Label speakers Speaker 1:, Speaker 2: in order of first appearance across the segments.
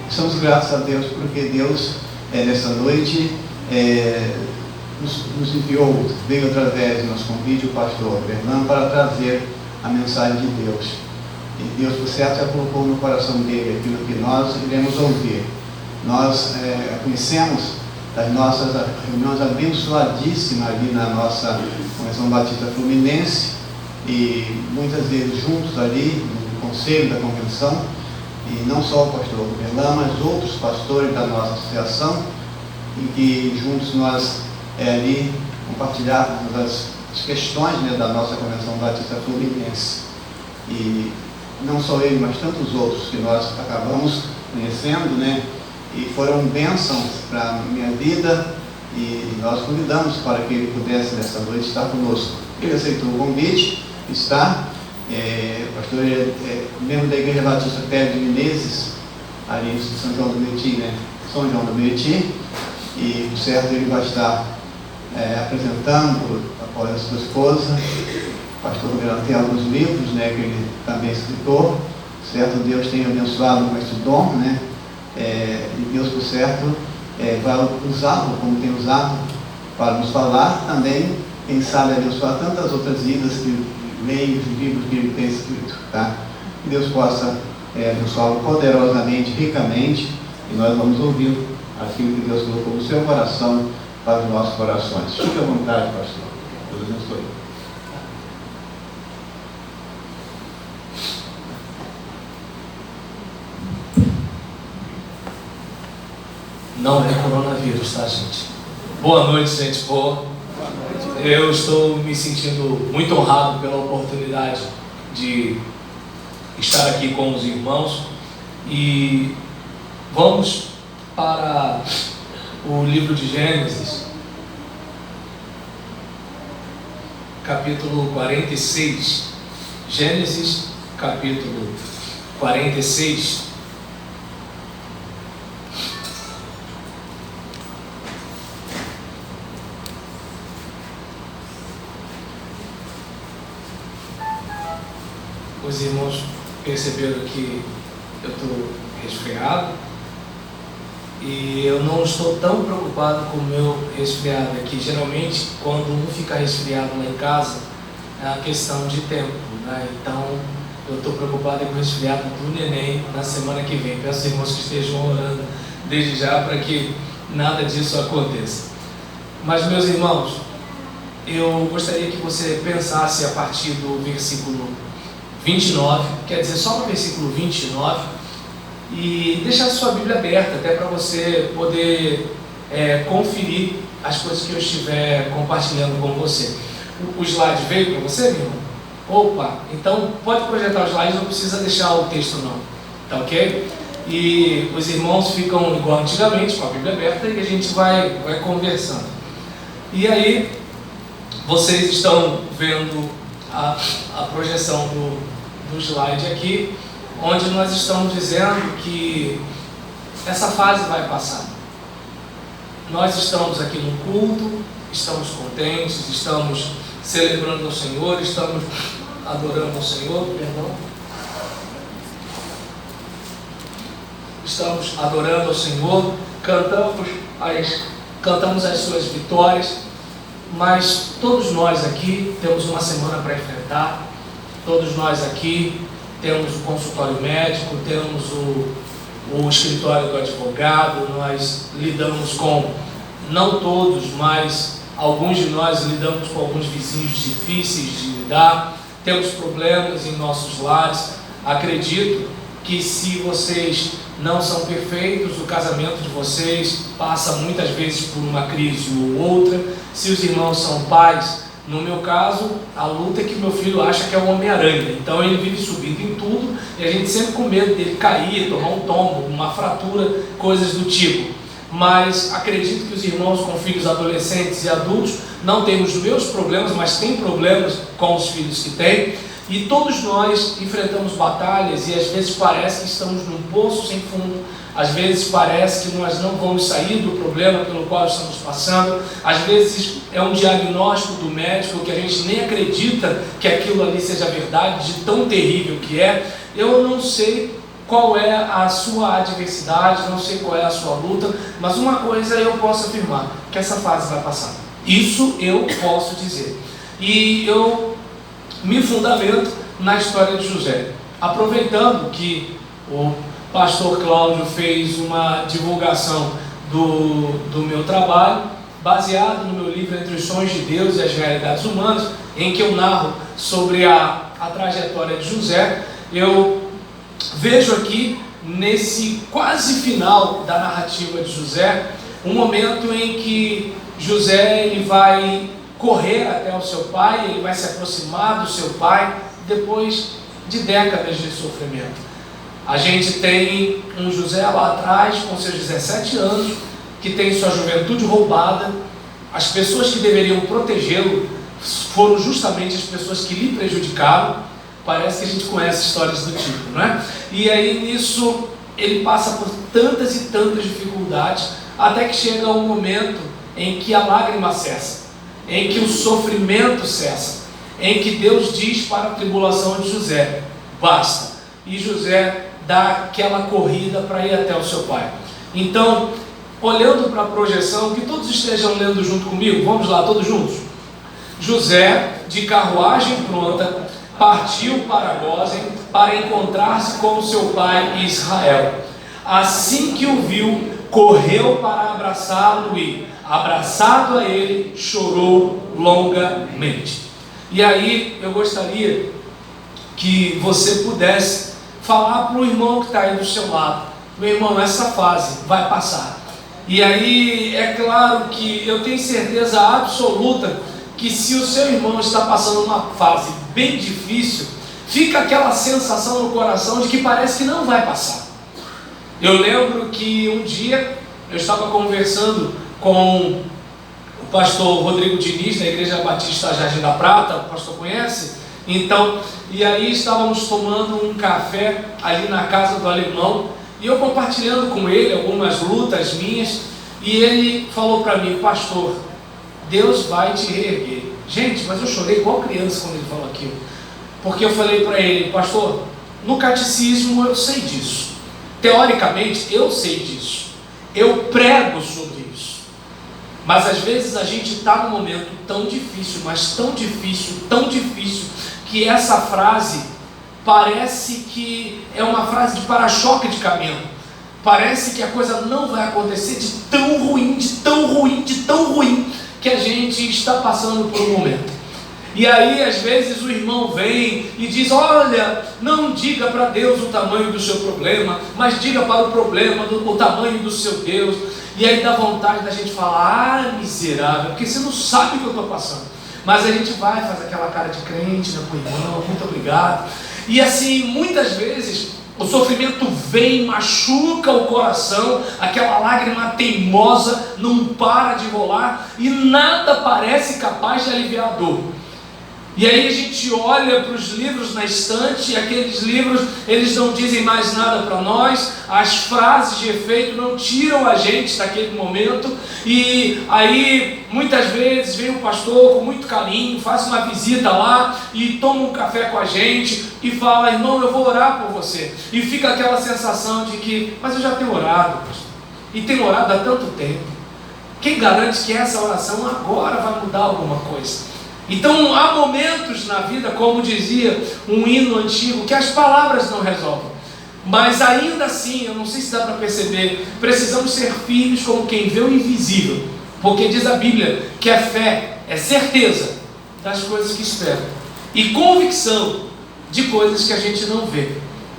Speaker 1: Estamos gratos a Deus porque Deus, nessa noite, nos enviou, veio através do nosso convite, o pastor Fernando, para trazer a mensagem de Deus. E Deus, por certo, já colocou no coração dele aquilo que nós iremos ouvir. Nós conhecemos das nossas reuniões abençoadíssimas ali na nossa Convenção Batista Fluminense, e muitas vezes juntos ali no conselho da convenção, e não só o pastor Berlan, mas outros pastores da nossa associação, em que juntos nós ali compartilhávamos as questões, né, da nossa Convenção Batista Fluminense. E não só ele, mas tantos outros que nós acabamos conhecendo, né, e foram bênçãos para a minha vida, e nós convidamos para que ele pudesse nessa noite estar conosco. Ele aceitou o convite, está. O pastor é membro da Igreja Batista Pé de Menezes, ali em São João do Meriti, né? São João do Meriti, e por certo ele vai estar apresentando após a sua esposa. O pastor tem alguns livros, né, que ele também é escritor, certo? Deus tem abençoado com esse dom, né? E Deus, por certo, vai usá-lo como tem usado para nos falar também, quem sabe abençoar tantas outras vidas que leem os livros que ele tem escrito, tá? Que Deus possa abençoá-lo poderosamente, ricamente, e nós vamos ouvir aquilo que Deus colocou no seu coração para os nossos corações. Fique à vontade, pastor. Deus abençoe.
Speaker 2: Não é coronavírus, tá, gente? Boa noite, gente boa. Eu estou me sentindo muito honrado pela oportunidade de estar aqui com os irmãos. E vamos para o livro de Gênesis, capítulo 46. Gênesis, capítulo 46. Os irmãos perceberam que eu estou resfriado, e eu não estou tão preocupado com o meu resfriado aqui. Geralmente, quando um fica resfriado lá em casa, é uma questão de tempo, né? Então, eu estou preocupado com o resfriado do neném na semana que vem. Peço aos irmãos que estejam orando desde já para que nada disso aconteça. Mas, meus irmãos, eu gostaria que você pensasse a partir do versículo 29, quer dizer, só no versículo 29, e deixar a sua Bíblia aberta, até para você poder conferir as coisas que eu estiver compartilhando com você. O slide veio para você, meu irmão? Opa, então pode projetar o slide, não precisa deixar o texto não, tá ok? E os irmãos ficam igual antigamente, com a Bíblia aberta, e a gente vai conversando. E aí, vocês estão vendo a projeção do slide aqui, onde nós estamos dizendo que essa fase vai passar. Nós estamos aqui no culto, estamos contentes, estamos celebrando ao Senhor, estamos adorando ao Senhor, perdão. Estamos adorando ao Senhor, cantamos as suas vitórias, mas todos nós aqui temos uma semana para enfrentar. Todos nós aqui temos o consultório médico, temos o escritório do advogado, nós lidamos com, não todos, mas alguns de nós lidamos com alguns vizinhos difíceis de lidar, temos problemas em nossos lares. Acredito que se vocês não são perfeitos, o casamento de vocês passa muitas vezes por uma crise ou outra. Se os irmãos são pais, no meu caso, a luta é que meu filho acha que é o Homem-Aranha, então ele vive subindo em tudo, e a gente sempre com medo dele cair, tomar um tombo, uma fratura, coisas do tipo. Mas acredito que os irmãos com filhos adolescentes e adultos não têm os meus problemas, mas têm problemas com os filhos que têm, e todos nós enfrentamos batalhas, e às vezes parece que estamos num poço sem fundo, às vezes parece que nós não vamos sair do problema pelo qual estamos passando, às vezes é um diagnóstico do médico que a gente nem acredita que aquilo ali seja verdade, de tão terrível que é. Eu não sei qual é a sua adversidade, não sei qual é a sua luta, mas uma coisa eu posso afirmar, que essa fase vai passar. Isso eu posso dizer. E eu me fundamento na história de José. Aproveitando que o pastor Cláudio fez uma divulgação do meu trabalho, baseado no meu livro Entre os Sonhos de Deus e as Realidades Humanas, em que eu narro sobre a trajetória de José, eu vejo aqui, nesse quase final da narrativa de José, um momento em que José ele vai correr até o seu pai, ele vai se aproximar do seu pai, depois de décadas de sofrimento. A gente tem um José lá atrás, com seus 17 anos, que tem sua juventude roubada. As pessoas que deveriam protegê-lo foram justamente as pessoas que lhe prejudicaram. Parece que a gente conhece histórias do tipo, não é? E aí nisso ele passa por tantas e tantas dificuldades, até que chega um momento em que a lágrima cessa, em que o sofrimento cessa, em que Deus diz para a tribulação de José: basta. E José dá aquela corrida para ir até o seu pai. Então, olhando para a projeção, que todos estejam lendo junto comigo, vamos lá, todos juntos. José, de carruagem pronta, partiu para Gósen para encontrar-se com o seu pai Israel. Assim que o viu, correu para abraçá-lo e, abraçado a ele, chorou longamente. E aí eu gostaria que você pudesse falar para o irmão que está aí do seu lado: meu irmão, essa fase vai passar. E aí é claro que eu tenho certeza absoluta que se o seu irmão está passando uma fase bem difícil, fica aquela sensação no coração de que parece que não vai passar. Eu lembro que um dia eu estava conversando com o pastor Rodrigo Diniz, da Igreja Batista Jardim da Prata, o pastor conhece? Então, e aí estávamos tomando um café ali na casa do alemão, e eu compartilhando com ele algumas lutas minhas, e ele falou para mim: pastor, Deus vai te reerguer. Gente, mas eu chorei igual criança quando ele falou aquilo, porque eu falei para ele: pastor, no catecismo eu sei disso, teoricamente eu sei disso, eu prego sobre isso, mas às vezes a gente está num momento tão difícil, mas tão difícil, que essa frase parece que é uma frase de para-choque de caminhão. Parece que a coisa não vai acontecer, de tão ruim, que a gente está passando por um momento. E aí às vezes o irmão vem e diz: olha, não diga para Deus o tamanho do seu problema, mas diga para o problema o tamanho do seu Deus. E aí dá vontade da gente falar: ah, miserável, porque você não sabe o que eu estou passando. Mas a gente vai, faz aquela cara de crente, né, com o irmão, muito obrigado. E assim, muitas vezes o sofrimento vem, machuca o coração, aquela lágrima teimosa não para de rolar e nada parece capaz de aliviar a dor. E aí a gente olha para os livros na estante, e aqueles livros, eles não dizem mais nada para nós, as frases de efeito não tiram a gente daquele momento, e aí muitas vezes vem o pastor com muito carinho, faz uma visita lá e toma um café com a gente e fala: irmão, eu vou orar por você. E fica aquela sensação de que: mas eu já tenho orado, pastor, e tenho orado há tanto tempo, quem garante que essa oração agora vai mudar alguma coisa? Então há momentos na vida, como dizia um hino antigo, que as palavras não resolvem, mas ainda assim, eu não sei se dá para perceber, precisamos ser firmes como quem vê o invisível, porque diz a Bíblia que a fé é certeza das coisas que esperam e convicção de coisas que a gente não vê.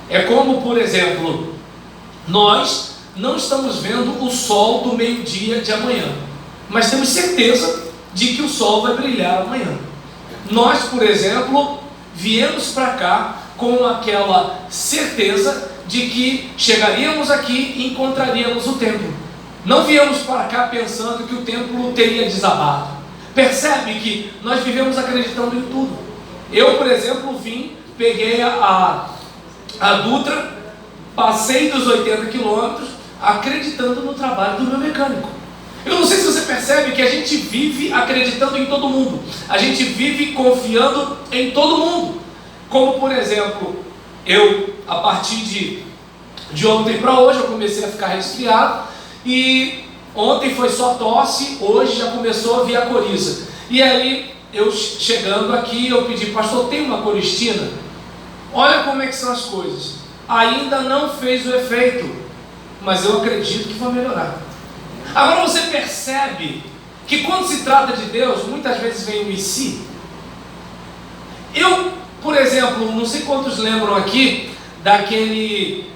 Speaker 2: É como, por exemplo, nós não estamos vendo o sol do meio-dia de amanhã, mas temos certeza de que o sol vai brilhar amanhã. Nós, por exemplo, viemos para cá com aquela certeza de que chegaríamos aqui e encontraríamos o templo. Não viemos para cá pensando que o templo teria desabado. Percebe que nós vivemos acreditando em tudo. Eu, por exemplo, vim, peguei a Dutra, passei dos 80 quilômetros acreditando no trabalho do meu mecânico. Eu não sei se você percebe que a gente vive acreditando em todo mundo, a gente vive confiando em todo mundo. Como, por exemplo, eu, a partir de De ontem para hoje eu comecei a ficar resfriado e ontem foi só tosse, hoje já começou a vir a coriza. E aí eu chegando aqui, eu pedi, pastor, tem uma coristina? Olha como é que são as coisas. Ainda não fez o efeito, mas eu acredito que vai melhorar. Agora você percebe que quando se trata de Deus, muitas vezes vem o e se. Eu, por exemplo, não sei quantos lembram aqui daquele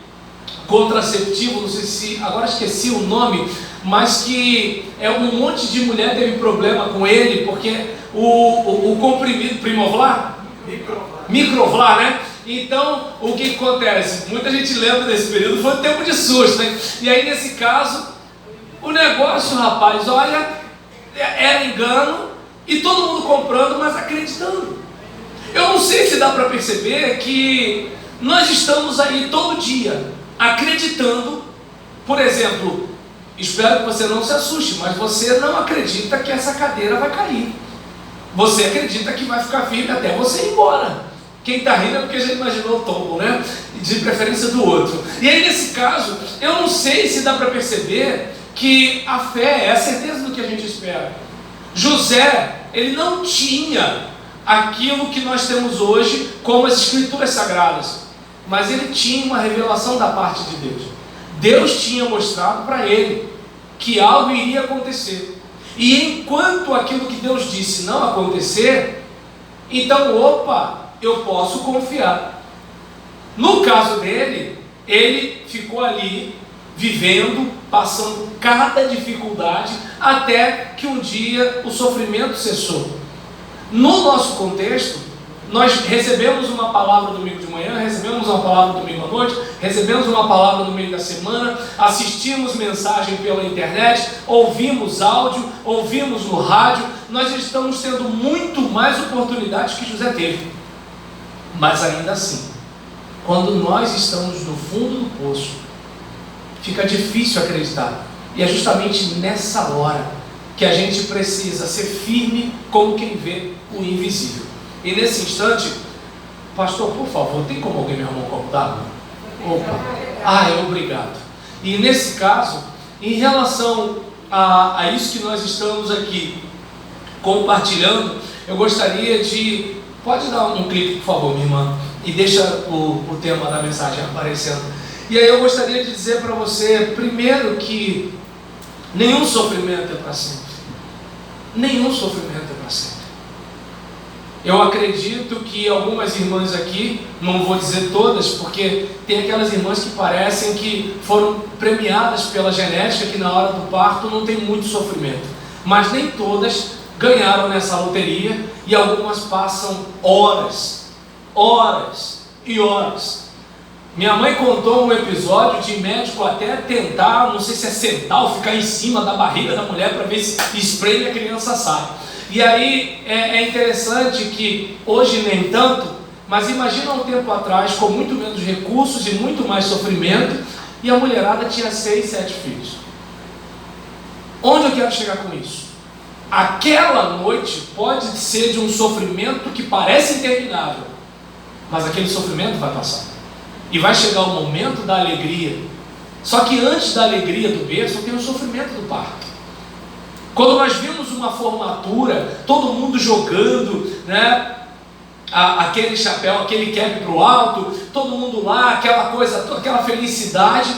Speaker 2: contraceptivo, não sei se, agora esqueci o nome, mas que um monte de mulher teve problema com ele, porque o comprimido, Primovlar? Microvlar, né? Então, o que acontece? Muita gente lembra desse período, foi um tempo de susto, né? E aí, nesse caso, o negócio, rapaz, olha, era engano, e todo mundo comprando, mas acreditando. Eu não sei se dá para perceber que nós estamos aí todo dia, acreditando. Por exemplo, espero que você não se assuste, mas você não acredita que essa cadeira vai cair. Você acredita que vai ficar firme até você ir embora. Quem está rindo é porque já imaginou o tombo, né? De preferência do outro. E aí, nesse caso, eu não sei se dá para perceber que a fé é a certeza do que a gente espera. José, ele não tinha aquilo que nós temos hoje como as escrituras sagradas, mas ele tinha uma revelação da parte de Deus. Deus tinha mostrado para ele que algo iria acontecer. E enquanto aquilo que Deus disse não acontecer, então, eu posso confiar. No caso dele, ele ficou ali, vivendo, passando cada dificuldade, até que um dia o sofrimento cessou. No nosso contexto, nós recebemos uma palavra domingo de manhã, recebemos uma palavra domingo à noite, recebemos uma palavra no meio da semana, assistimos mensagem pela internet, ouvimos áudio, ouvimos no rádio. Nós estamos tendo muito mais oportunidades que José teve. Mas ainda assim, quando nós estamos no fundo do poço, fica difícil acreditar. E é justamente nessa hora que a gente precisa ser firme como quem vê o invisível. E nesse instante, pastor, por favor, tem como alguém me arrumar um copo d'água? Opa, obrigado. E nesse caso, em relação a isso que nós estamos aqui compartilhando, eu gostaria de... Pode dar um clique, por favor, minha irmã, e deixa o tema da mensagem aparecendo. E aí eu gostaria de dizer para você, primeiro, que nenhum sofrimento é para sempre. Nenhum sofrimento é para sempre. Eu acredito que algumas irmãs aqui, não vou dizer todas, porque tem aquelas irmãs que parecem que foram premiadas pela genética, que na hora do parto não tem muito sofrimento. Mas nem todas ganharam nessa loteria, e algumas passam horas e horas. Minha mãe contou um episódio de médico até tentar, não sei se é sentar ou ficar em cima da barriga da mulher para ver se espreme e a criança sai. E aí é interessante que hoje nem tanto, mas imagina um tempo atrás, com muito menos recursos e muito mais sofrimento, e a mulherada tinha 6, 7 filhos. Onde eu quero chegar com isso? Aquela noite pode ser de um sofrimento que parece interminável, mas aquele sofrimento vai passar. E vai chegar o momento da alegria. Só que antes da alegria do berço tem o sofrimento do parto. Quando nós vimos uma formatura, todo mundo jogando, né, aquele chapéu, aquele cap para o alto, todo mundo lá, aquela coisa, toda aquela felicidade,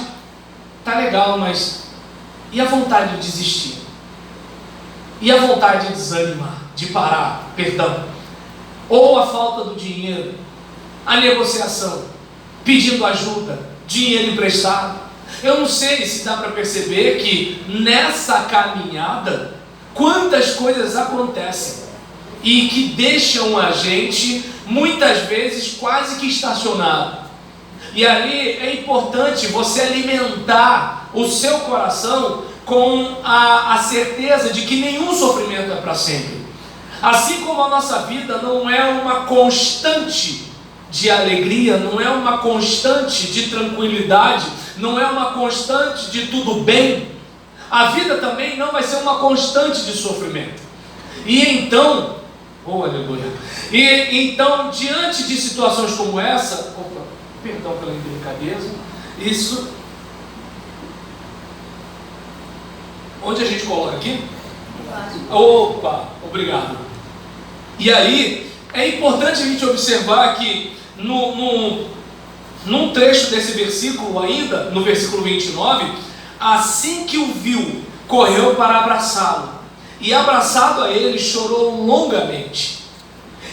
Speaker 2: tá legal, mas e a vontade de desistir? E a vontade de desanimar, de parar, perdão? Ou a falta do dinheiro, a negociação, pedindo ajuda, dinheiro emprestado? Eu não sei se dá para perceber que nessa caminhada, quantas coisas acontecem e que deixam a gente, muitas vezes, quase que estacionado. E aí é importante você alimentar o seu coração com a certeza de que nenhum sofrimento é para sempre. Assim como a nossa vida não é uma constante de alegria, não é uma constante de tranquilidade, não é uma constante de tudo bem, a vida também não vai ser uma constante de sofrimento. E então, aleluia, e então, diante de situações como essa, perdão pela indelicadeza, Isso. Onde a gente coloca aqui? Opa, obrigado. E aí, é importante a gente observar que num trecho desse versículo ainda, no versículo 29, assim que o viu, correu para abraçá-lo, e abraçado a ele, chorou longamente.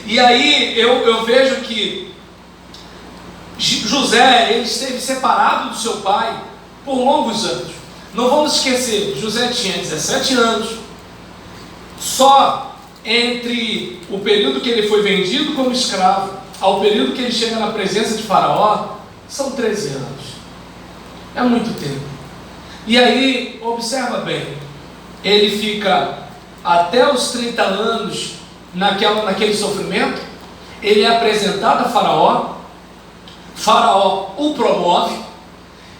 Speaker 2: E aí eu vejo que José, ele esteve separado do seu pai por longos anos. Não vamos esquecer, José tinha 17 anos, só entre o período que ele foi vendido como escravo, ao período que ele chega na presença de Faraó, são 13 anos. É muito tempo. E aí, observa bem, ele fica até os 30 anos naquele sofrimento, ele é apresentado a Faraó, Faraó o promove,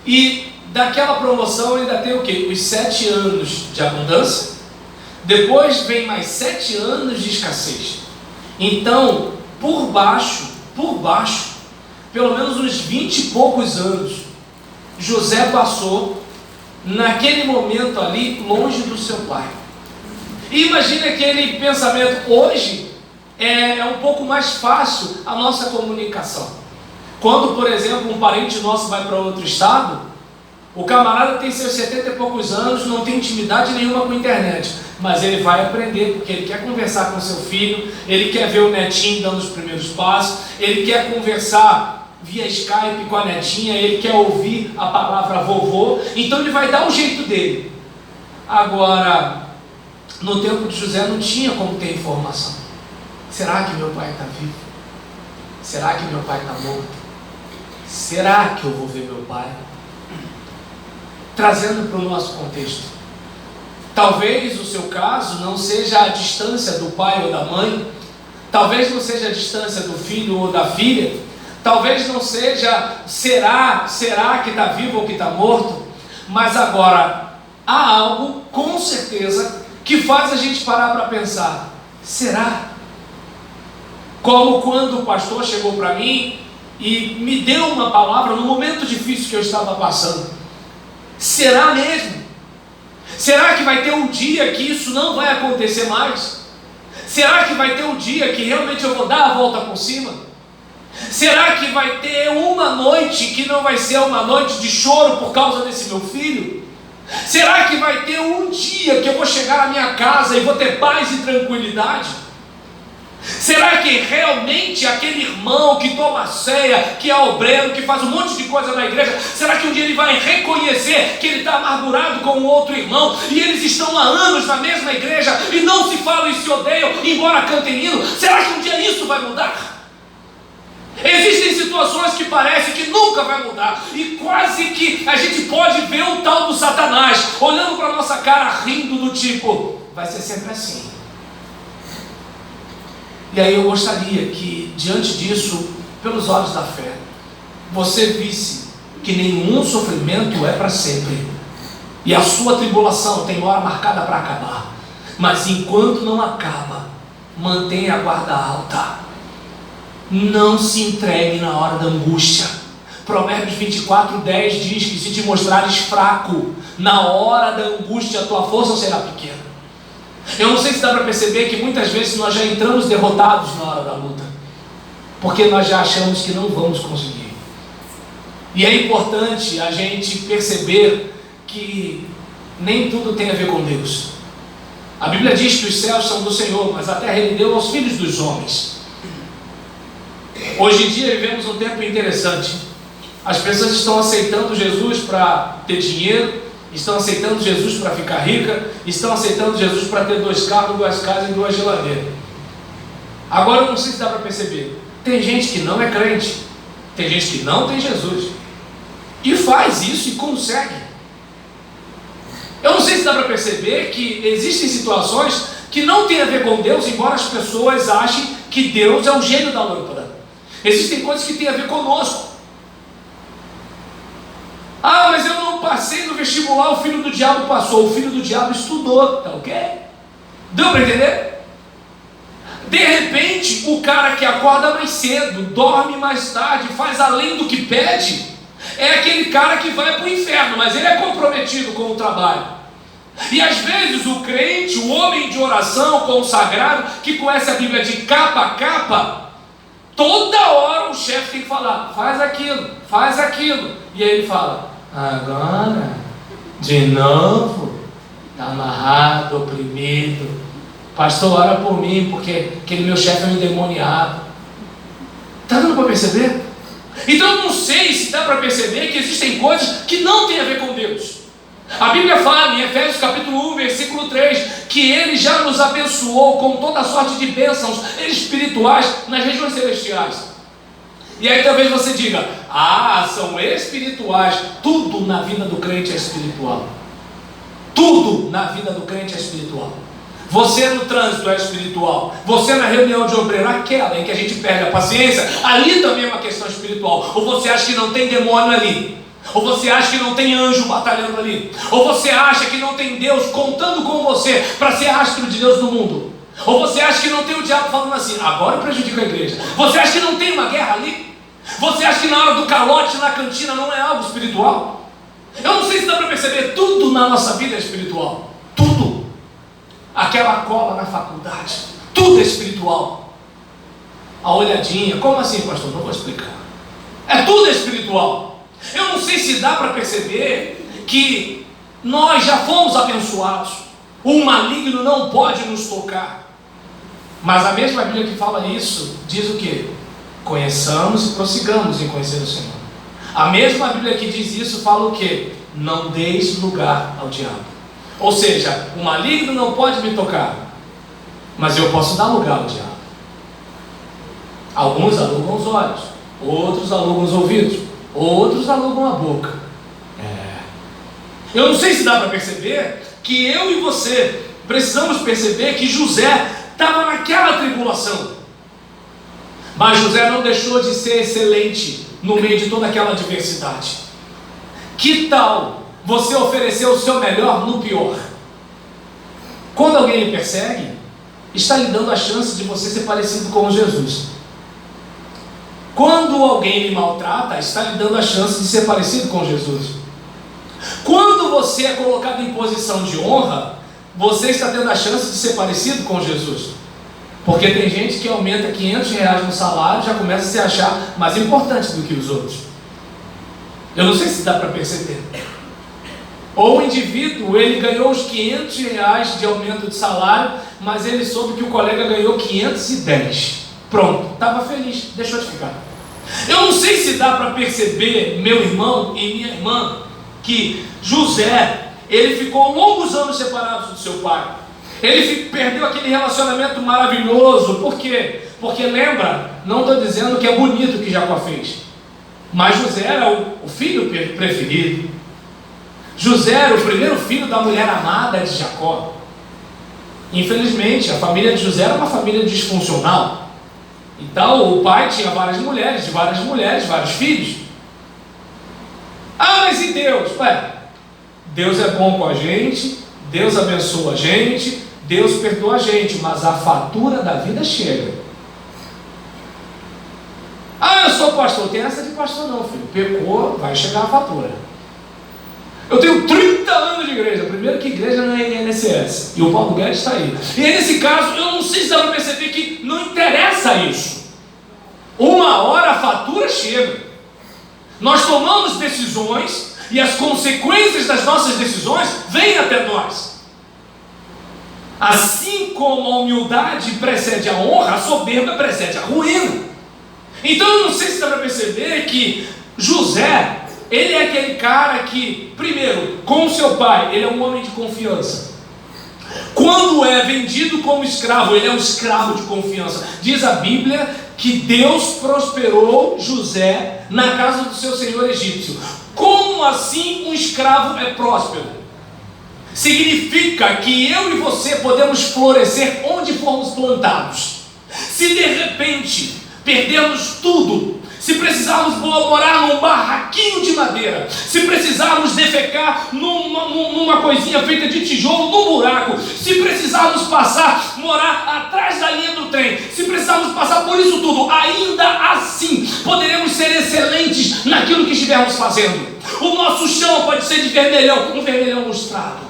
Speaker 2: e daquela promoção ainda tem o quê? Os 7 anos de abundância, depois vem mais 7 anos de escassez. Então, por baixo, pelo menos uns 20 e poucos anos, José passou naquele momento ali, longe do seu pai. E imagine aquele pensamento. Hoje é um pouco mais fácil a nossa comunicação. Quando, por exemplo, um parente nosso vai para outro estado, o camarada tem seus 70 e poucos anos, não tem intimidade nenhuma com a internet, mas ele vai aprender, porque ele quer conversar com seu filho, ele quer ver o netinho dando os primeiros passos, ele quer conversar via Skype com a netinha, ele quer ouvir a palavra vovô, então ele vai dar o jeito dele. Agora, no tempo de José não tinha como ter informação. Será que meu pai está vivo? Será que meu pai está morto? Será que eu vou ver meu pai? Trazendo para o nosso contexto, talvez o seu caso não seja a distância do pai ou da mãe, talvez não seja a distância do filho ou da filha, talvez não seja será que está vivo ou que está morto, mas agora há algo com certeza que faz a gente parar para pensar: será? Como quando o pastor chegou para mim e me deu uma palavra no momento difícil que eu estava passando. Será mesmo? Será que vai ter um dia que isso não vai acontecer mais? Será que vai ter um dia que realmente eu vou dar a volta por cima? Será que vai ter uma noite que não vai ser uma noite de choro por causa desse meu filho? Será que vai ter um dia que eu vou chegar à minha casa e vou ter paz e tranquilidade? Será que realmente aquele irmão que toma ceia, que é obreiro, que faz um monte de coisa na igreja, será que um dia ele vai reconhecer que ele está amargurado com o outro irmão e eles estão há anos na mesma igreja e não se falam e se odeiam, embora cantem hino? Será que um dia isso vai mudar? Existem situações que parece que nunca vai mudar e quase que a gente pode ver o tal do Satanás olhando para a nossa cara rindo do tipo, vai ser sempre assim. E aí eu gostaria que, diante disso, pelos olhos da fé, você visse que nenhum sofrimento é para sempre. E a sua tribulação tem hora marcada para acabar. Mas enquanto não acaba, mantenha a guarda alta. Não se entregue na hora da angústia. Provérbios 24:10 diz que se te mostrares fraco, na hora da angústia a tua força será pequena. Eu não sei se dá para perceber que muitas vezes nós já entramos derrotados na hora da luta, porque nós já achamos que não vamos conseguir. E é importante a gente perceber que nem tudo tem a ver com Deus. A Bíblia diz que os céus são do Senhor, mas a terra Ele deu aos filhos dos homens. Hoje em dia vivemos um tempo interessante. As pessoas estão aceitando Jesus para ter dinheiro, estão aceitando Jesus para ficar rica, estão aceitando Jesus para ter 2 carros, 2 casas e 2 geladeiras. Agora eu não sei se dá para perceber, tem gente que não é crente, tem gente que não tem Jesus e faz isso e consegue. Eu não sei se dá para perceber que existem situações que não tem a ver com Deus, embora as pessoas achem que Deus é o gênio da lâmpada. Existem coisas que têm a ver conosco. Ah, mas eu não passei no vestibular, o filho do diabo passou. O filho do diabo estudou, tá ok? Deu para entender? De repente, o cara que acorda mais cedo, dorme mais tarde, faz além do que pede, é aquele cara que vai para o inferno, mas ele é comprometido com o trabalho. E às vezes o crente, o homem de oração consagrado, que conhece a Bíblia de capa a capa, toda hora o chefe tem que falar, faz aquilo. E aí ele fala, agora, de novo, está amarrado, oprimido. Pastor, ora por mim, porque aquele meu chefe é um endemoniado. Está dando para perceber? Então eu não sei se dá para perceber que existem coisas que não têm a ver com Deus. A Bíblia fala em Efésios capítulo 1, versículo 3, que Ele já nos abençoou com toda sorte de bênçãos espirituais nas regiões celestiais. E aí talvez você diga, são espirituais. Tudo na vida do crente é espiritual. Tudo na vida do crente é espiritual. Você no trânsito é espiritual. Você na reunião de obreiro, aquela em que a gente perde a paciência, ali também é uma questão espiritual. Ou você acha que não tem demônio ali? Ou você acha que não tem anjo batalhando ali? Ou você acha que não tem Deus contando com você para ser astro de Deus no mundo? Ou você acha que não tem o diabo falando assim, agora eu prejudico a igreja? Você acha que não tem uma guerra ali? Você acha que na hora do calote na cantina não é algo espiritual? Eu não sei se dá para perceber, tudo na nossa vida é espiritual. Tudo. Aquela cola na faculdade, tudo é espiritual. A olhadinha, como assim, pastor? Não vou explicar. Tudo é espiritual. Eu não sei se dá para perceber que nós já fomos abençoados. O maligno não pode nos tocar. Mas a mesma Bíblia que fala isso, diz o quê? Conheçamos e prossigamos em conhecer o Senhor. A mesma Bíblia que diz isso fala o quê? Não deis lugar ao diabo. Ou seja, o maligno não pode me tocar, mas eu posso dar lugar ao diabo. Alguns alugam os olhos, outros alugam os ouvidos, outros alugam a boca. Eu não sei se dá para perceber que eu e você precisamos perceber que José estava naquela tribulação, mas José não deixou de ser excelente no meio de toda aquela adversidade. Que tal você oferecer o seu melhor no pior? Quando alguém lhe persegue, está lhe dando a chance de você ser parecido com Jesus. Quando alguém lhe maltrata, está lhe dando a chance de ser parecido com Jesus. Quando você é colocado em posição de honra, você está tendo a chance de ser parecido com Jesus. Porque tem gente que aumenta R$500 no salário e já começa a se achar mais importante do que os outros. Eu não sei se dá para perceber. Ou o indivíduo, ele ganhou os R$500 de aumento de salário, mas ele soube que o colega ganhou 510. Pronto, estava feliz, deixou de ficar. Eu não sei se dá para perceber, meu irmão e minha irmã, que José, ele ficou longos anos separados do seu pai. Ele perdeu aquele relacionamento maravilhoso. Por quê? Porque lembra, não estou dizendo que é bonito o que Jacó fez, mas José era o filho preferido. José era o primeiro filho da mulher amada de Jacó. Infelizmente, a família de José era uma família disfuncional. Então, o pai tinha várias mulheres, vários filhos. Mas e Deus? Deus é bom com a gente, Deus abençoa a gente, Deus perdoa a gente, mas a fatura da vida chega. Eu sou pastor. Tem essa de pastor não, filho. Pecou, vai chegar a fatura. Eu tenho 30 anos de igreja. Primeiro que igreja não é INSS. E o Paulo Guedes está aí. E aí, nesse caso, eu não sei se dá para perceber que não interessa isso. Uma hora a fatura chega. Nós tomamos decisões e as consequências das nossas decisões vêm até nós. Assim como a humildade precede a honra, a soberba precede a ruína. Então eu não sei se dá para perceber que José, ele é aquele cara que, primeiro, com seu pai, ele é um homem de confiança. Quando é vendido como escravo, ele é um escravo de confiança. Diz a Bíblia que Deus prosperou José na casa do seu senhor egípcio. Como assim um escravo é próspero? Significa que eu e você podemos florescer onde formos plantados. Se de repente perdermos tudo, se precisarmos morar num barraquinho de madeira, se precisarmos defecar numa coisinha feita de tijolo, num buraco, se precisarmos morar atrás da linha do trem, se precisarmos passar por isso tudo, ainda assim poderemos ser excelentes naquilo que estivermos fazendo. O nosso chão pode ser de vermelhão, um vermelhão lustrado.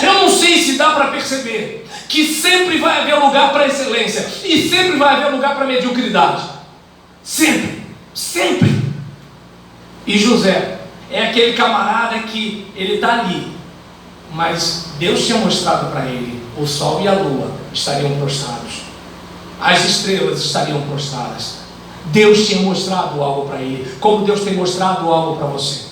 Speaker 2: Eu não sei se dá para perceber que sempre vai haver lugar para excelência e sempre vai haver lugar para mediocridade. Sempre. E José é aquele camarada que ele está ali, mas Deus tinha mostrado para ele: o sol e a lua estariam prostrados, as estrelas estariam prostradas. Deus tinha mostrado algo para ele, como Deus tem mostrado algo para você.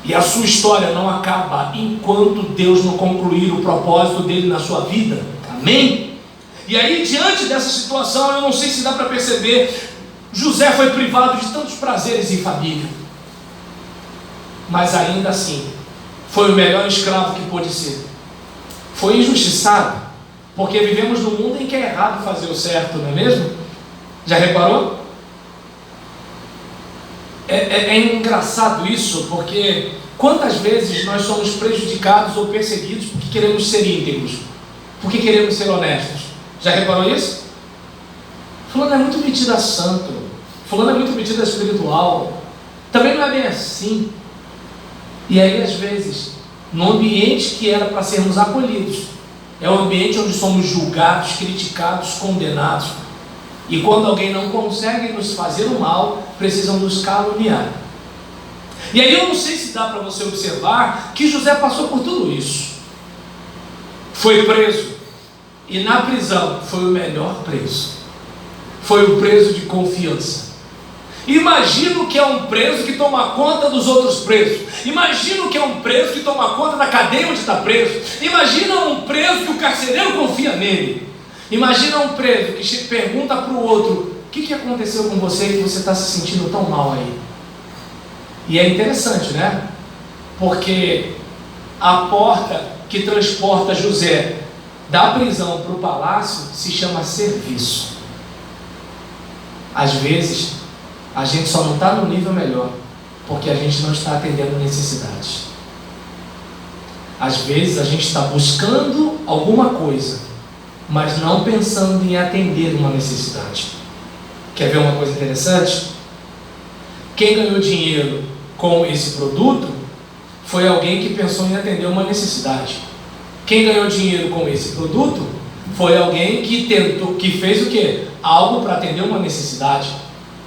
Speaker 2: E a sua história não acaba enquanto Deus não concluir o propósito dele na sua vida. Amém? E aí, diante dessa situação, eu não sei se dá para perceber, José foi privado de tantos prazeres em família, mas ainda assim foi o melhor escravo que pôde ser. Foi injustiçado, porque vivemos num mundo em que é errado fazer o certo, não é mesmo? Já reparou? É engraçado isso, porque quantas vezes nós somos prejudicados ou perseguidos porque queremos ser íntegros, porque queremos ser honestos. Já reparou isso? Fulano é muito metido a santo, fulano é muito metido a espiritual, também não é bem assim. E aí, às vezes, no ambiente que era para sermos acolhidos, é um ambiente onde somos julgados, criticados, condenados. E quando alguém não consegue nos fazer o mal, precisam nos caluniar. E aí eu não sei se dá para você observar que José passou por tudo isso. Foi preso, e na prisão foi o melhor preso. Foi o preso de confiança. Imagina o que é um preso que toma conta dos outros presos. Imagina o que é um preso que toma conta da cadeia onde está preso. Imagina um preso que o carcereiro confia nele. Imagina um preso que pergunta para o outro: o que aconteceu com você que você está se sentindo tão mal aí? E é interessante, né? Porque a porta que transporta José da prisão para o palácio se chama serviço. Às vezes a gente só não está no nível melhor porque a gente não está atendendo necessidades. Às vezes a gente está buscando alguma coisa, mas não pensando em atender uma necessidade. Quer ver uma coisa interessante? Quem ganhou dinheiro com esse produto foi alguém que pensou em atender uma necessidade. Quem ganhou dinheiro com esse produto foi alguém que fez o quê? Algo para atender uma necessidade.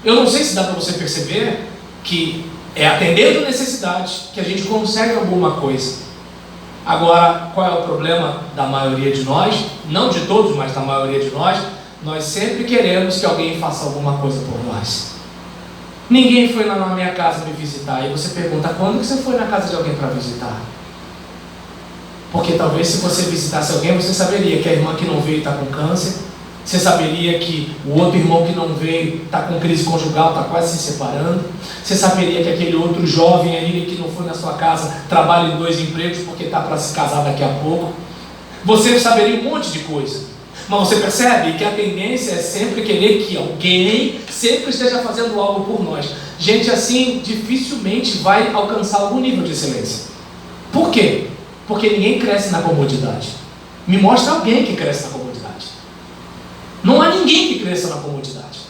Speaker 2: Eu não sei se dá para você perceber que é atendendo necessidade que a gente consegue alguma coisa. Agora, qual é o problema da maioria de nós? Não de todos, mas da maioria de nós. Nós sempre queremos que alguém faça alguma coisa por nós. Ninguém foi lá na minha casa me visitar. E você pergunta: quando que você foi na casa de alguém para visitar? Porque talvez se você visitasse alguém, você saberia que a irmã que não veio está com câncer. Você saberia que o outro irmão que não veio está com crise conjugal, está quase se separando. Você saberia que aquele outro jovem aí que não foi na sua casa trabalha em 2 empregos porque está para se casar daqui a pouco. Você saberia um monte de coisa. Mas você percebe que a tendência é sempre querer que alguém sempre esteja fazendo algo por nós. Gente assim dificilmente vai alcançar algum nível de excelência. Por quê? Porque ninguém cresce na comodidade. Me mostra alguém que cresce na comodidade. Não há ninguém que cresça na comodidade.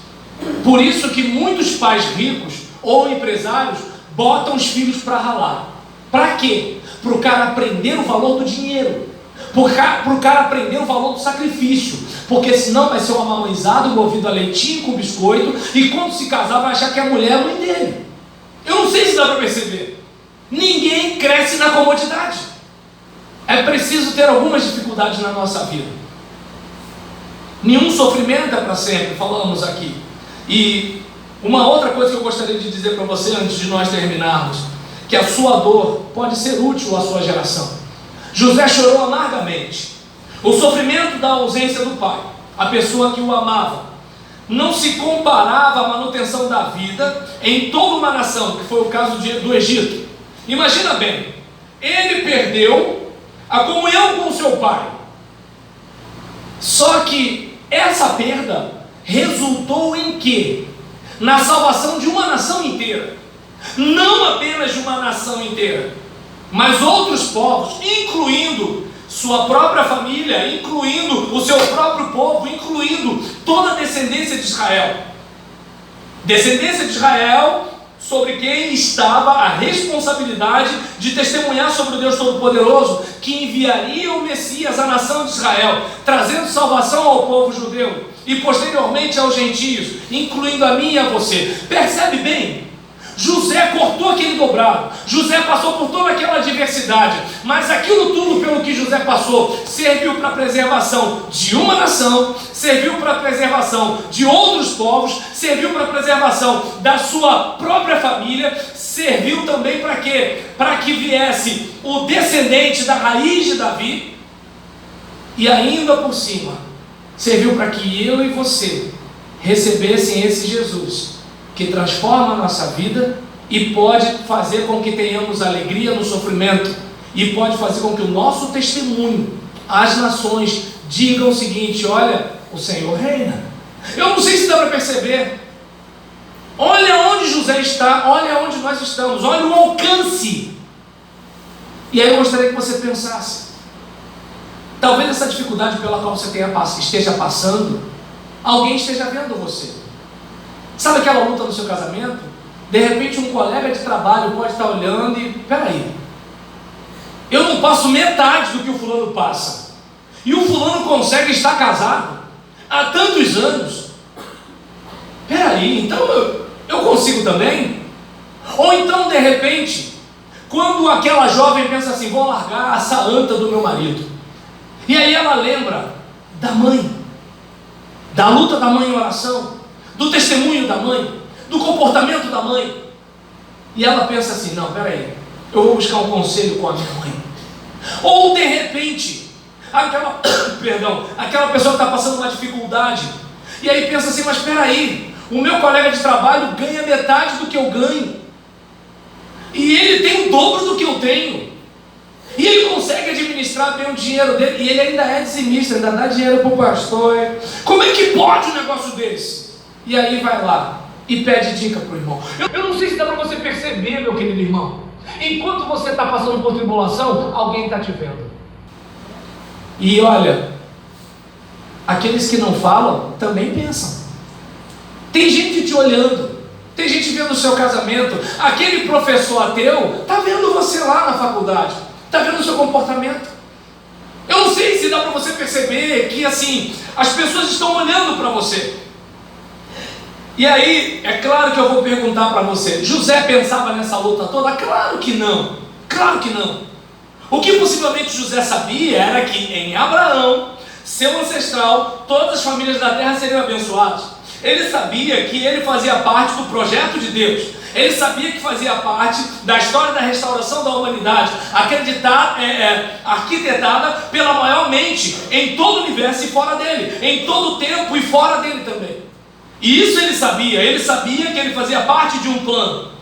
Speaker 2: Por isso que muitos pais ricos ou empresários botam os filhos para ralar. Para quê? Para o cara aprender o valor do dinheiro. Para o cara aprender o valor do sacrifício. Porque senão vai ser um amamãezado movido a leitinho com biscoito, e quando se casar vai achar que a mulher é a mãe dele. Eu não sei se dá para perceber. Ninguém cresce na comodidade. É preciso ter algumas dificuldades na nossa vida. Nenhum sofrimento é para sempre, falamos aqui. E uma outra coisa que eu gostaria de dizer para você antes de nós terminarmos, que a sua dor pode ser útil à sua geração. José chorou amargamente. O sofrimento da ausência do pai, a pessoa que o amava, não se comparava à manutenção da vida em toda uma nação, que foi o caso do Egito. Imagina bem, ele perdeu a comunhão com seu pai. Só que essa perda resultou em quê? na salvação de uma nação inteira. Não apenas de uma nação inteira, mas outros povos, incluindo sua própria família, incluindo o seu próprio povo, incluindo toda a descendência de Israel. Descendência de Israel, sobre quem estava a responsabilidade de testemunhar sobre o Deus Todo-Poderoso, que enviaria o Messias à nação de Israel, trazendo salvação ao povo judeu e posteriormente aos gentios, incluindo a mim e a você. Percebe bem? José cortou aquele dobrado, José passou por toda aquela adversidade, mas aquilo tudo pelo que José passou serviu para a preservação de uma nação, serviu para a preservação de outros povos, serviu para a preservação da sua própria família, serviu também para quê? Para que viesse o descendente da raiz de Davi, e ainda por cima serviu para que eu e você recebessem esse Jesus que transforma a nossa vida e pode fazer com que tenhamos alegria no sofrimento, e pode fazer com que o nosso testemunho às nações digam o seguinte: olha, o Senhor reina. Eu não sei se dá para perceber. Olha onde José está, olha onde nós estamos, olha o alcance. E aí eu gostaria que você pensasse, talvez essa dificuldade pela qual você esteja passando, alguém esteja vendo você. Sabe aquela luta no seu casamento? De repente um colega de trabalho pode estar olhando e, peraí, eu não passo metade do que o fulano passa, e o fulano consegue estar casado há tantos anos. Peraí, então eu consigo também? Ou então, de repente, quando aquela jovem pensa assim, vou largar essa anta do meu marido, e aí ela lembra da mãe, da luta da mãe em oração, do testemunho da mãe, do comportamento da mãe, e ela pensa assim, não, peraí, eu vou buscar um conselho com a minha mãe. Ou de repente, aquela pessoa que está passando uma dificuldade, e aí pensa assim, mas peraí, o meu colega de trabalho ganha metade do que eu ganho, e ele tem o dobro do que eu tenho, e ele consegue administrar bem o dinheiro dele, e ele ainda é dizimista, ainda dá dinheiro para o pastor. Como é que pode um negócio desse? E aí vai lá e pede dica para o irmão. Eu não sei se dá para você perceber, meu querido irmão, enquanto você está passando por tribulação, alguém está te vendo. E olha, aqueles que não falam também pensam. Tem gente te olhando, tem gente vendo o seu casamento. Aquele professor ateu está vendo você lá na faculdade, está vendo o seu comportamento. Eu não sei se dá para você perceber que assim, as pessoas estão olhando para você. E aí, é claro que eu vou perguntar para você, José pensava nessa luta toda? Claro que não, claro que não. O que possivelmente José sabia era que em Abraão, seu ancestral, todas as famílias da terra seriam abençoadas. Ele sabia que ele fazia parte do projeto de Deus. Ele sabia que fazia parte da história da restauração da humanidade, arquitetada pela maior mente em todo o universo e fora dele, em todo o tempo e fora dele também. E isso ele sabia que ele fazia parte de um plano.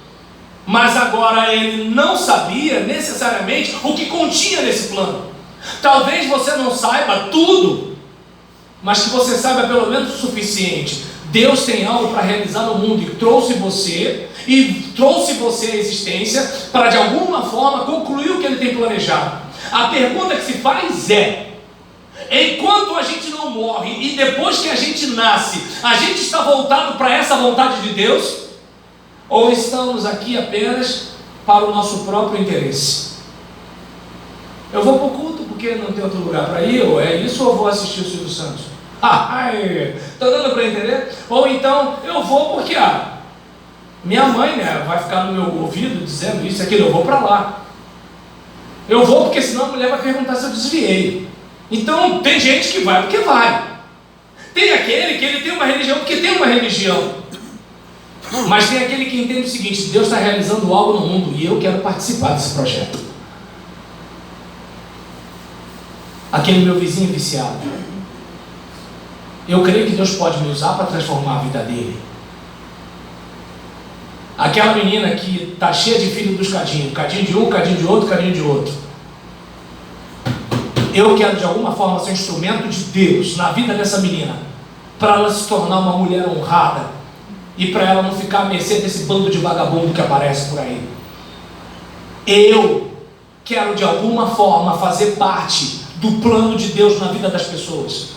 Speaker 2: Mas agora ele não sabia necessariamente o que continha nesse plano. Talvez você não saiba tudo, mas que você saiba pelo menos o suficiente. Deus tem algo para realizar no mundo e trouxe você à existência para de alguma forma concluir o que ele tem planejado. A pergunta que se faz é: enquanto a gente não morre e depois que a gente nasce, a gente está voltado para essa vontade de Deus? Ou estamos aqui apenas para o nosso próprio interesse? Eu vou para o culto porque não tem outro lugar para ir, ou é isso, ou eu vou assistir o Silvio Santos? Está dando para entender? Ou então, eu vou porque minha mãe vai ficar no meu ouvido dizendo isso e aquilo, eu vou para lá. Eu vou porque senão a mulher vai perguntar se eu desviei. Então, tem gente que vai porque vai. Tem aquele que ele tem uma religião porque tem uma religião. Mas tem aquele que entende o seguinte: Deus está realizando algo no mundo e eu quero participar desse projeto. Aquele meu vizinho viciado, eu creio que Deus pode me usar para transformar a vida dele. Aquela menina que está cheia de filho dos cadinhos, cadinho de um, cadinho de outro, cadinho de outro. Eu quero de alguma forma ser um instrumento de Deus na vida dessa menina, para ela se tornar uma mulher honrada, e para ela não ficar à mercê desse bando de vagabundo que aparece por aí. Eu quero de alguma forma fazer parte do plano de Deus na vida das pessoas.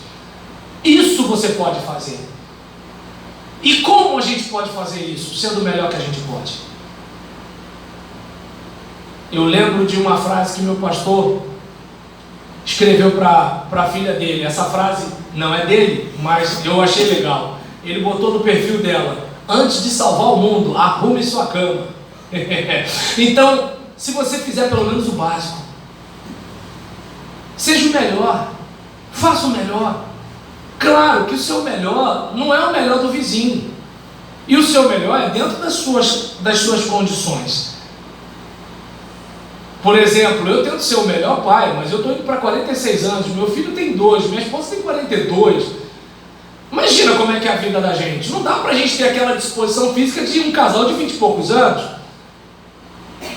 Speaker 2: Isso você pode fazer. E como a gente pode fazer isso? Sendo o melhor que a gente pode. Eu lembro de uma frase que meu pastor escreveu para a filha dele. Essa frase não é dele, mas eu achei legal. Ele botou no perfil dela: antes de salvar o mundo, arrume sua cama. Então, se você fizer pelo menos o básico, seja o melhor, faça o melhor. Claro que o seu melhor não é o melhor do vizinho, e o seu melhor é dentro das suas condições. Por exemplo, eu tento ser o melhor pai, mas eu estou indo para 46 anos, meu filho tem 2, minha esposa tem 42. Imagina como é que é a vida da gente. Não dá para a gente ter aquela disposição física de um casal de 20 e poucos anos.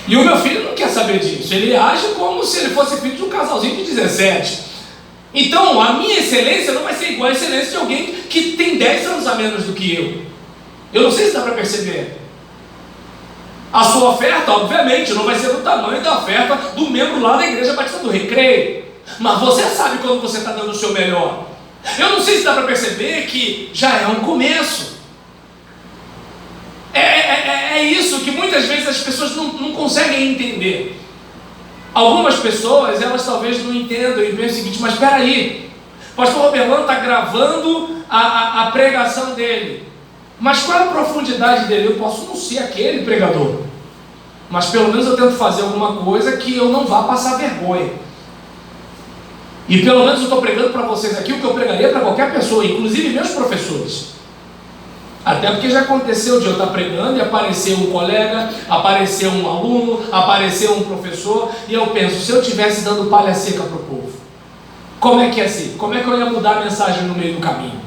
Speaker 2: E o meu filho não quer saber disso. Ele age como se ele fosse filho de um casalzinho de 17. Então, a minha excelência não vai ser igual à excelência de alguém que tem 10 anos a menos do que eu. Eu não sei se dá para perceber. A sua oferta, obviamente, não vai ser do tamanho da oferta do membro lá da Igreja Batista do Recreio. Mas você sabe quando você está dando o seu melhor. Eu não sei se dá para perceber que já é um começo. É isso que muitas vezes as pessoas não conseguem entender. Algumas pessoas, elas talvez não entendam e pensam o seguinte: mas espera aí, o pastor Roberlano está gravando a pregação dele, mas qual é a profundidade dele? Eu posso não ser aquele pregador, mas pelo menos eu tento fazer alguma coisa que eu não vá passar vergonha. E pelo menos eu estou pregando para vocês aqui o que eu pregaria para qualquer pessoa, inclusive meus professores. Até porque já aconteceu de eu estar pregando e aparecer um colega, aparecer um aluno, aparecer um professor, e eu penso: se eu estivesse dando palha seca para o povo, como é que ia ser? Como é que eu ia mudar a mensagem no meio do caminho?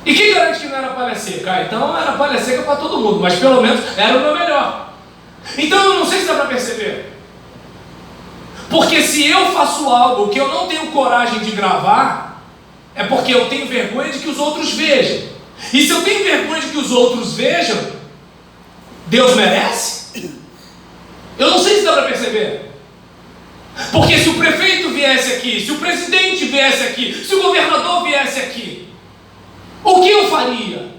Speaker 2: E quem garante que não era palha seca? Então era palha seca para todo mundo, mas pelo menos era o meu melhor. Então eu não sei se dá para perceber. Porque se eu faço algo que eu não tenho coragem de gravar, é porque eu tenho vergonha de que os outros vejam. E se eu tenho vergonha de que os outros vejam, Deus merece? Eu não sei se dá para perceber. Porque se o prefeito viesse aqui, se o presidente viesse aqui, se o governador viesse aqui, o que eu faria?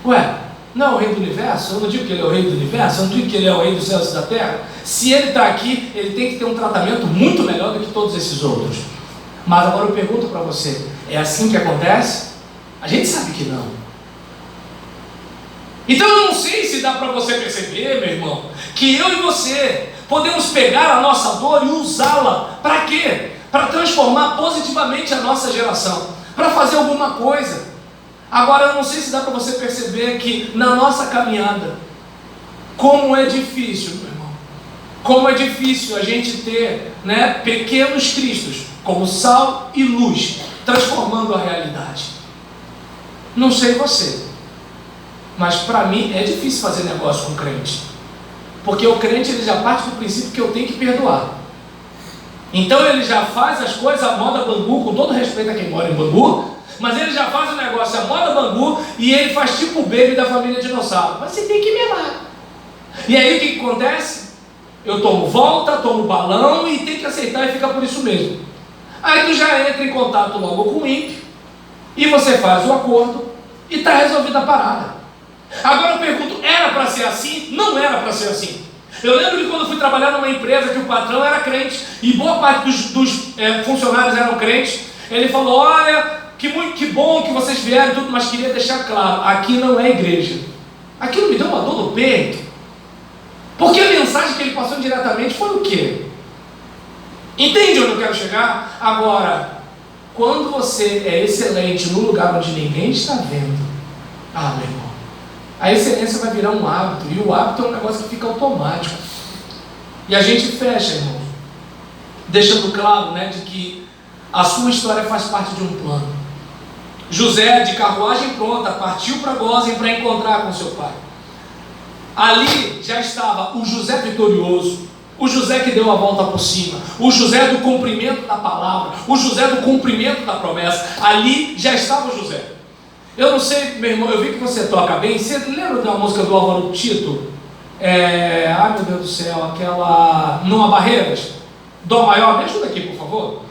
Speaker 2: Ué, não é o rei do universo? Eu não digo que ele é o rei do universo, eu não digo que ele é o rei dos céus e da terra. Se ele está aqui, ele tem que ter um tratamento muito melhor do que todos esses outros. Mas agora eu pergunto para você: é assim que acontece? A gente sabe que não. Então eu não sei se dá para você perceber, meu irmão, que eu e você podemos pegar a nossa dor e usá-la para quê? Para transformar positivamente a nossa geração, para fazer alguma coisa. Agora eu não sei se dá para você perceber que na nossa caminhada, como é difícil, meu irmão, como é difícil a gente ter, pequenos cristos como sal e luz, transformando a realidade. Não sei você, mas para mim é difícil fazer negócio com crente, porque o crente ele já parte do princípio que eu tenho que perdoar. Então ele já faz as coisas à moda Bangu, com todo respeito a quem mora em Bangu, mas ele já faz o negócio à moda Bangu e ele faz tipo o baby da família dinossauro. Mas você tem que melar. E aí o que acontece? Eu tomo volta, tomo balão e tem que aceitar e fica por isso mesmo. Aí tu já entra em contato logo com o ímpio e você faz o acordo e está resolvida a parada. Agora eu pergunto: era para ser assim? Não era para ser assim. Eu lembro que quando eu fui trabalhar numa empresa que o patrão era crente e boa parte dos funcionários eram crentes, ele falou: olha, que bom que vocês vieram e tudo, mas queria deixar claro, aqui não é igreja. Aquilo me deu uma dor no peito, porque a mensagem que ele passou diretamente foi o quê? Entende onde eu quero chegar? Agora, quando você é excelente no lugar onde ninguém está vendo, meu irmão, a excelência vai virar um hábito, e o hábito é um negócio que fica automático. E a gente fecha, irmão, deixando claro, de que a sua história faz parte de um plano. José, de carruagem pronta, partiu para Gósen para encontrar com seu pai. Ali já estava o José vitorioso, o José que deu a volta por cima, o José do cumprimento da palavra, o José do cumprimento da promessa. Ali já estava o José. Eu não sei, meu irmão, eu vi que você toca bem. Você lembra da música do Álvaro Tito? Ai meu Deus do céu, aquela Não Há Barreiras, Dó maior, me ajuda aqui por favor.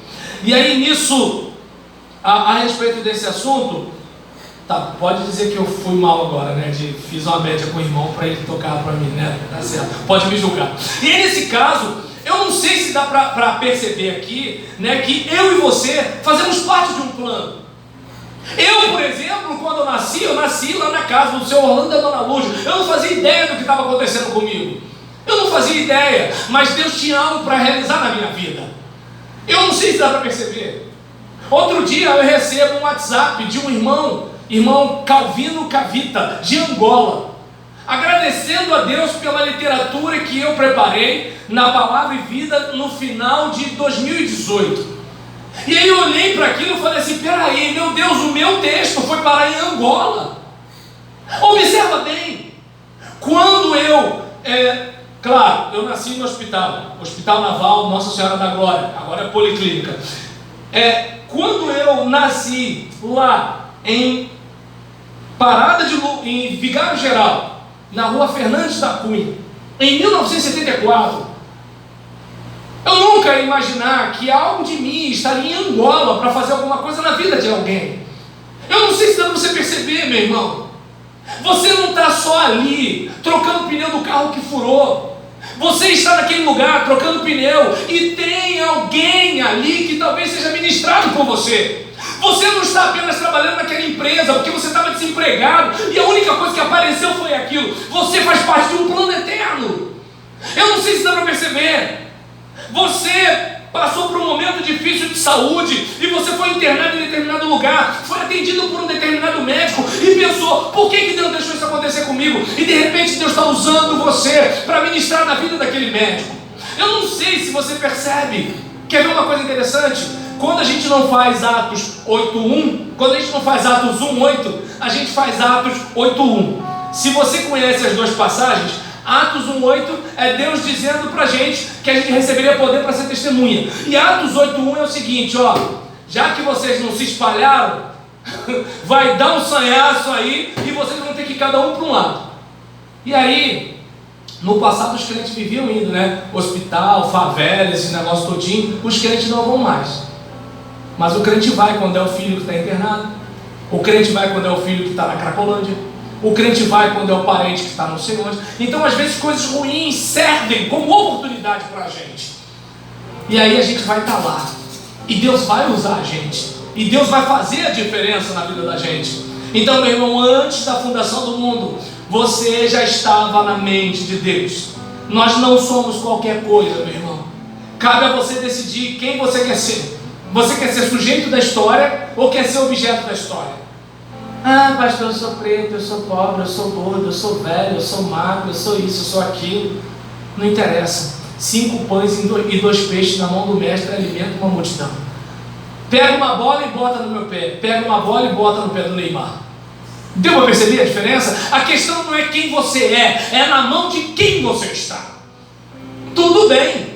Speaker 2: E aí nisso, a respeito desse assunto, tá, pode dizer que eu fui mal agora, né, fiz uma média com o irmão para ele tocar para mim, né, tá certo, pode me julgar. E aí nesse caso, eu não sei se dá para perceber aqui, né, que eu e você fazemos parte de um plano. Eu, por exemplo, quando eu nasci lá na casa do seu Orlando e da Dona Lúcia. Eu não fazia ideia do que estava acontecendo comigo. Eu não fazia ideia, mas Deus tinha algo para realizar na minha vida. Eu não sei se dá para perceber. Outro dia eu recebo um WhatsApp de um irmão Calvino Cavita, de Angola, agradecendo a Deus pela literatura que eu preparei na Palavra e Vida no final de 2018. E aí eu olhei para aquilo e falei assim, peraí, meu Deus, o meu texto foi parar em Angola. Observa bem, quando claro, eu nasci no Hospital Naval Nossa Senhora da Glória, agora é Policlínica. Quando eu nasci lá em em Vigário Geral, na rua Fernandes da Cunha, em 1974, eu nunca ia imaginar que algo de mim estaria em Angola para fazer alguma coisa na vida de alguém. Eu não sei se dá para você perceber, meu irmão. Você não está só ali trocando o pneu do carro que furou. Você está naquele lugar trocando pneu e tem alguém ali que talvez seja ministrado por você. Você não está apenas trabalhando naquela empresa porque você estava desempregado e a única coisa que apareceu foi aquilo. Você faz parte de um plano eterno. Eu não sei se dá para perceber. Você passou por um momento difícil de saúde e você foi internado em determinado lugar, foi atendido por um determinado médico e pensou, por que Deus deixou isso acontecer comigo? E de repente Deus está usando você para ministrar na vida daquele médico. Eu não sei se você percebe. Quer ver uma coisa interessante? Quando a gente não faz Atos 8.1, quando a gente não faz Atos 1.8, a gente faz Atos 8.1. Se você conhece as duas passagens, Atos 1.8 é Deus dizendo pra gente que a gente receberia poder para ser testemunha. E Atos 8.1 é o seguinte, já que vocês não se espalharam, vai dar um sanhaço aí e vocês vão ter que ir cada um para um lado. E aí, no passado os crentes viviam indo, né? Hospital, favela, esse negócio todinho, os crentes não vão mais. Mas o crente vai quando é o filho que está internado, o crente vai quando é o filho que está na Cracolândia, o crente vai quando é o parente que está no sei onde. Então às vezes coisas ruins servem como oportunidade para a gente. E aí a gente vai estar lá. E Deus vai usar a gente. E Deus vai fazer a diferença na vida da gente. Então, meu irmão, antes da fundação do mundo, você já estava na mente de Deus. Nós não somos qualquer coisa, meu irmão. Cabe a você decidir quem você quer ser. Você quer ser sujeito da história ou quer ser objeto da história? Ah, pastor, eu sou preto, eu sou pobre, eu sou gordo, eu sou velho, eu sou magro, eu sou isso, eu sou aquilo. Não interessa. 5 pães e 2 peixes na mão do mestre alimenta uma multidão. Pega uma bola e bota no meu pé. Pega uma bola e bota no pé do Neymar. Deu para perceber a diferença? A questão não é quem você é na mão de quem você está. Tudo bem.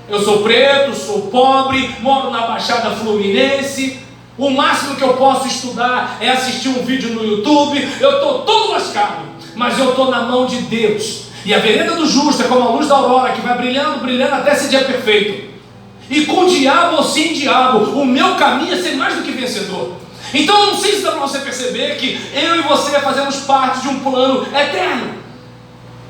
Speaker 2: Eu sou preto, sou pobre, moro na Baixada Fluminense. O máximo que eu posso estudar é assistir um vídeo no YouTube. Eu estou todo lascado, mas eu estou na mão de Deus. E a vereda do justo é como a luz da aurora, que vai brilhando, brilhando até esse dia perfeito. E com diabo ou sem diabo, o meu caminho é ser mais do que vencedor. Então eu não sei se dá para você perceber que eu e você fazemos parte de um plano eterno.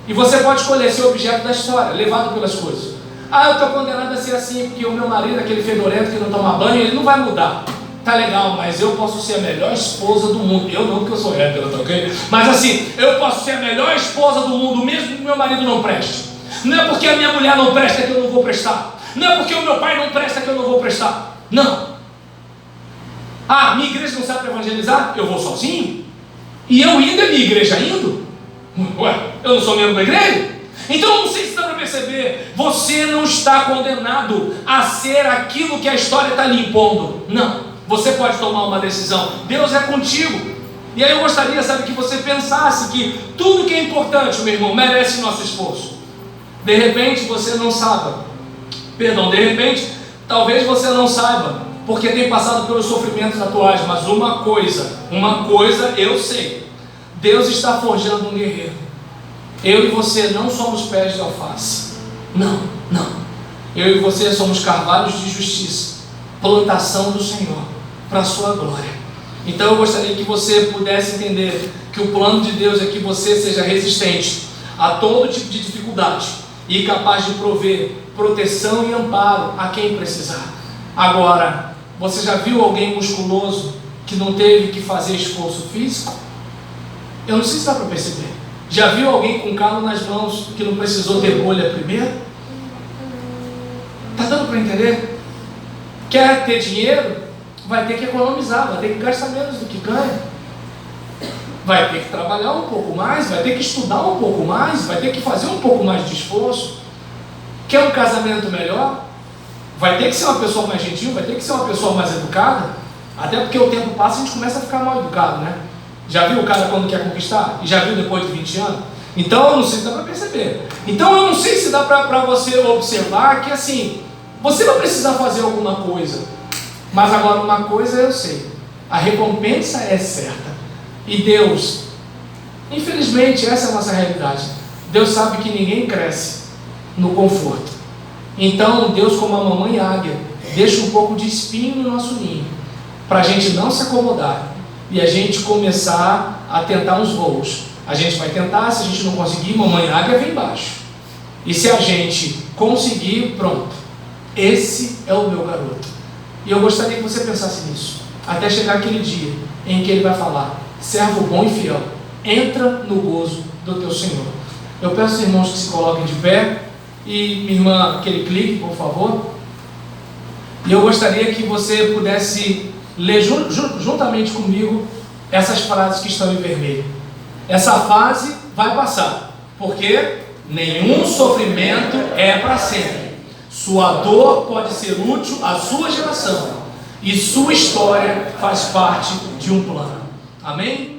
Speaker 2: E você pode escolher ser objeto da história, levado pelas coisas. Ah, eu estou condenado a ser assim, porque o meu marido, aquele fedorento que não toma banho, ele não vai mudar. Tá legal, mas eu posso ser a melhor esposa do mundo. Eu não, porque eu sou hétero, tá ok? Mas assim, eu posso ser a melhor esposa do mundo, mesmo que meu marido não preste. Não é porque a minha mulher não presta que eu não vou prestar. Não é porque o meu pai não presta que eu não vou prestar. Não. Ah, minha igreja não sabe evangelizar? Eu vou sozinho? E eu indo é minha igreja indo? Ué, eu não sou membro da igreja? Então não sei se dá para perceber. Você não está condenado a ser aquilo que a história está lhe impondo. Não. Você pode tomar uma decisão. Deus é contigo. E aí eu gostaria, sabe, que você pensasse que tudo que é importante, meu irmão, merece nosso esforço. De repente você não saiba. De repente, talvez você não saiba porque tem passado pelos sofrimentos atuais, mas uma coisa eu sei: Deus está forjando um guerreiro. Eu e você não somos pés de alface, não. Eu e você somos carvalhos de justiça, plantação do Senhor, para a sua glória. Então eu gostaria que você pudesse entender que o plano de Deus é que você seja resistente a todo tipo de dificuldade e capaz de prover proteção e amparo a quem precisar. Agora, você já viu alguém musculoso que não teve que fazer esforço físico? Eu não sei se dá para perceber. Já viu alguém com calo nas mãos que não precisou ter bolha primeiro? Está dando para entender? Quer ter dinheiro? Vai ter que economizar, vai ter que gastar menos do que ganha. Vai ter que trabalhar um pouco mais, vai ter que estudar um pouco mais, vai ter que fazer um pouco mais de esforço. Quer um casamento melhor? Vai ter que ser uma pessoa mais gentil, vai ter que ser uma pessoa mais educada. Até porque o tempo passa e a gente começa a ficar mal educado, né? Já viu o cara quando quer conquistar? E já viu depois de 20 anos? Então eu não sei se dá para perceber. Então eu não sei se dá para você observar que assim, você vai precisar fazer alguma coisa. Mas agora uma coisa eu sei: a recompensa é certa. E Deus, infelizmente essa é a nossa realidade, Deus sabe que ninguém cresce no conforto. Então Deus, como a mamãe águia, deixa um pouco de espinho no nosso ninho, para a gente não se acomodar e a gente começar a tentar uns voos. A gente vai tentar, se a gente não conseguir, mamãe águia vem embaixo. E se a gente conseguir, pronto, esse é o meu garoto. E eu gostaria que você pensasse nisso, até chegar aquele dia em que ele vai falar: servo bom e fiel, entra no gozo do teu Senhor. Eu peço aos irmãos que se coloquem de pé, e minha irmã, aquele clique, por favor. E eu gostaria que você pudesse ler juntamente comigo essas frases que estão em vermelho. Essa fase vai passar, porque nenhum sofrimento é para sempre. Sua dor pode ser útil à sua geração, e sua história faz parte de um plano. Amém?